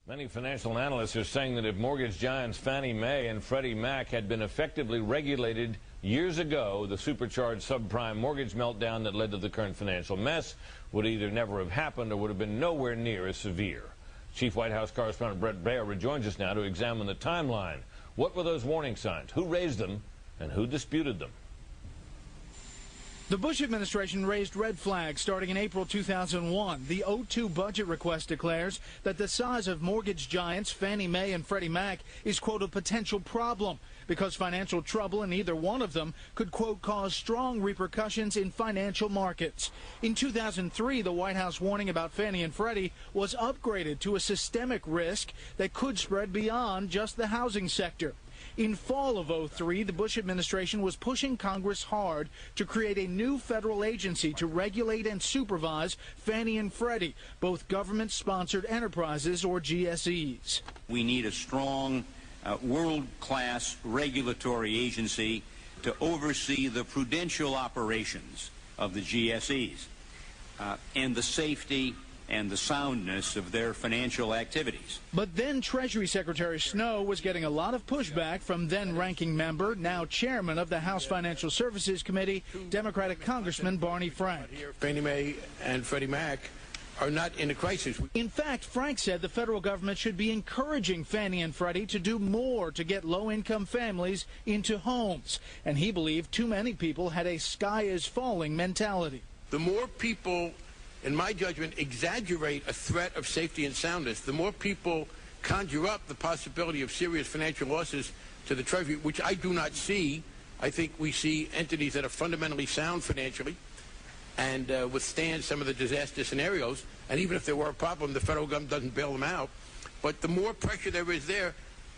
Many financial analysts are saying that if mortgage giants Fannie Mae and Freddie Mac had been effectively regulated years ago, the supercharged subprime mortgage meltdown that led to the current financial mess would either never have happened or would have been nowhere near as severe. Chief White House correspondent Bret Baier rejoins us now to examine the timeline. What were those warning signs? Who raised them and who disputed them? The Bush administration raised red flags starting in April 2001. The 2002 budget request declares that the size of mortgage giants Fannie Mae and Freddie Mac is, quote, a potential problem because financial trouble in either one of them could, quote, cause strong repercussions in financial markets. In 2003, the White House warning about Fannie and Freddie was upgraded to a systemic risk that could spread beyond just the housing sector. In fall of 2003, the Bush administration was pushing Congress hard to create a new federal agency to regulate and supervise Fannie and Freddie, both government-sponsored enterprises or GSEs. We need a strong, world-class regulatory agency to oversee the prudential operations of the GSEs and the safety and the soundness of their financial activities. But then Treasury Secretary Snow was getting a lot of pushback from then-ranking member, now chairman of the House Financial Services Committee, Democratic Congressman Barney Frank. Fannie Mae and Freddie Mac are not in a crisis. In fact, Frank said the federal government should be encouraging Fannie and Freddie to do more to get low-income families into homes. And he believed too many people had a sky-is-falling mentality. The more people, in my judgment, exaggerate a threat of safety and soundness, the more people conjure up the possibility of serious financial losses to the Treasury, which I do not see. I think we see entities that are fundamentally sound financially and withstand some of the disaster scenarios. And even if there were a problem, the federal government doesn't bail them out. But the more pressure there is there,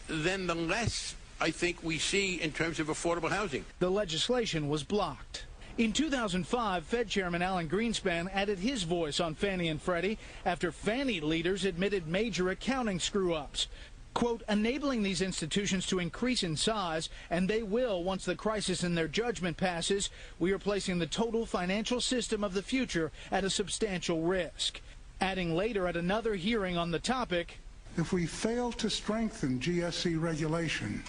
then the less I think we see in terms of affordable housing. The legislation was blocked. In 2005, Fed Chairman Alan Greenspan added his voice on Fannie and Freddie after Fannie leaders admitted major accounting screw-ups. Quote, enabling these institutions to increase in size, and they will once the crisis in their judgment passes, we are placing the total financial system of the future at a substantial risk. Adding later at another hearing on the topic, if we fail to strengthen GSE regulation,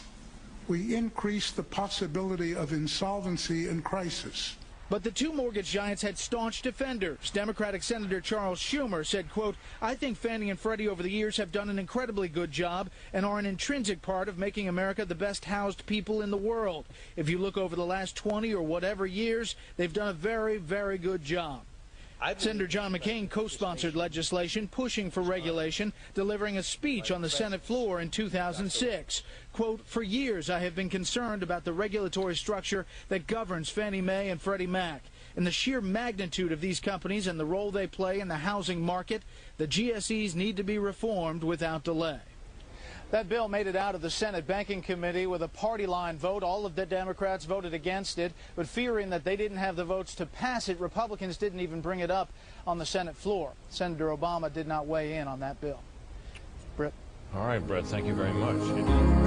we increase the possibility of insolvency and crisis. But the two mortgage giants had staunch defenders. Democratic Senator Charles Schumer said, quote, I think Fannie and Freddie over the years have done an incredibly good job and are an intrinsic part of making America the best housed people in the world. If you look over the last 20 or whatever years, they've done a very, very good job. Senator John McCain co-sponsored legislation pushing for regulation, delivering a speech on the Senate floor in 2006. Quote, for years I have been concerned about the regulatory structure that governs Fannie Mae and Freddie Mac. And the sheer magnitude of these companies and the role they play in the housing market, the GSEs need to be reformed without delay. That bill made it out of the Senate Banking Committee with a party line vote. All of the Democrats voted against it, but fearing that they didn't have the votes to pass it, Republicans didn't even bring it up on the Senate floor. Senator Obama did not weigh in on that bill. Britt. All right, Brett, thank you very much.